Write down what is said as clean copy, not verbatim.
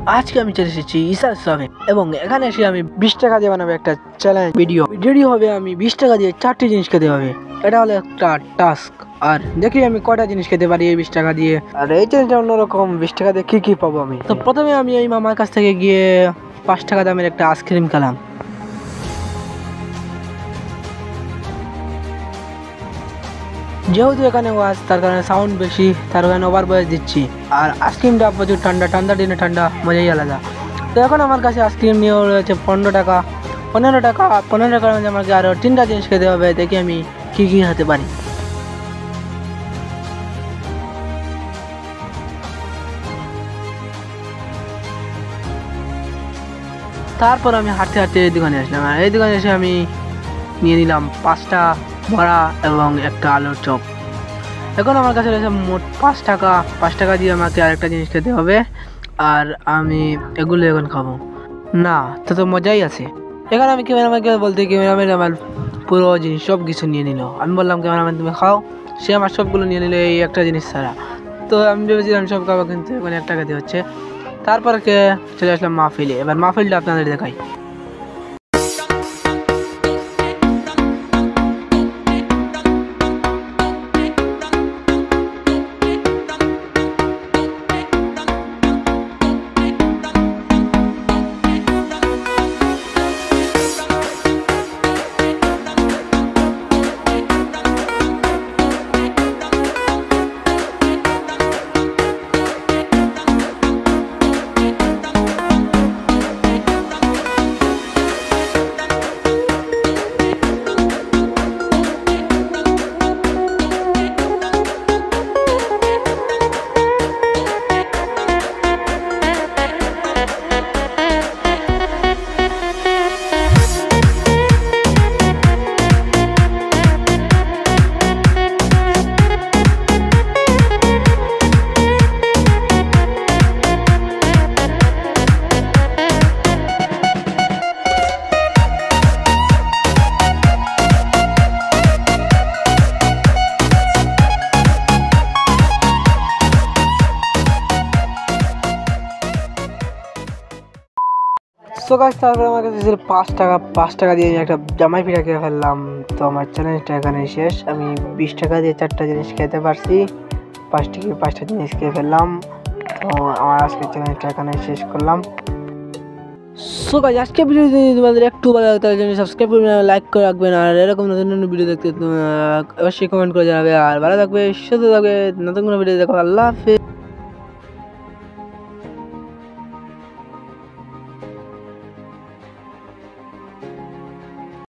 আজকে আমি চলে এসেছি ইসার শপে এবং এখানে এসে আমি 20 টাকা দিয়ে বানাবো একটা চ্যালেঞ্জ ভিডিও হবে। আমি 20 টাকা দিয়ে 4টি জিনিস খেতে হবে, এটা হলো একটা টাস্ক। আর দেখি আমি কয়টা জিনিস খেতে পারি এই 20 টাকা দিয়ে। আর এই চ্যালেঞ্জটা অন্যরকম, 20 টাকা দিয়ে কি পাবো আমি। তো প্রথমে আমি এই মামার কাছ থেকে গিয়ে 5 টাকা দামের একটা আইসক্রিম খেলাম। যেহেতু এখানে ওয়াজ, তার কারণে সাউন্ড বেশি, তার কারণে ওভার ভয়েস দিচ্ছি। আর আইসক্রিমটা প্রচুর ঠান্ডা দিনে ঠান্ডা, মজাই আলাদা। তো এখন আমার কাছে আইসক্রিম নিয়ে রয়েছে 15 টাকা। 15 টাকার মধ্যে আমাকে আরও 3টা জিনিস খেতে হবে। দেখি আমি কী খেতে পারি। তারপর আমি হাঁটতে এই দোকানে আসলাম, আর এই দোকানে এসে আমি নিয়ে নিলাম 5টা বড়া এবং একটা আলুর চপ। এখন আমার কাছে রয়েছে মোট 5 টাকা। 5 টাকা দিয়ে আমাকে আরেকটা জিনিস খেতে হবে, আর আমি এগুলো এখন খাবো না। তো মজাই আছে। এখন আমি ক্যামেরাম্যানকে বলতে, ক্যামেরাম্যান আমার পুরো জিনিস সব কিছু নিয়ে নিল। আমি বললাম ক্যামেরাম্যান তুমি খাও, সে আমার সবগুলো নিয়ে নিল এই একটা জিনিস ছাড়া। তো আমি ভেবেছিলাম সব খাবো, কিন্তু এখন একটা খেতে হচ্ছে। তারপর চলে আসলাম মাহফিলে। এবার মাহফিলটা আপনাদের দেখাই। সো গাইস, তারপরে আমার কাছে ছিল 5 টাকা দিয়ে একটা জামাই পিঠা খেয়ে ফেললাম। তো আমার চ্যালেঞ্জটা এখানে শেষ। আমি 20 টাকা দিয়ে 4টা জিনিস খেতে পারছি, 5টা জিনিস খেয়ে ফেললাম। তো আমার আজকের চ্যালেঞ্জটা এখানে শেষ করলাম। সো গাইস, আজকে ভিডিও যদি তোমাদের একটু ভালো লাগে তাহলে চ্যানেল সাবস্ক্রাইব করবেন, লাইক করে রাখবেন, আর এরকম নতুন ভিডিও দেখতে অবশ্যই কমেন্ট করে জানাবে। আর ভালো থাকবে, সুস্থ থাকবে, নতুন কোনো ভিডিও দেখো। আল্লাহ হাফেজ।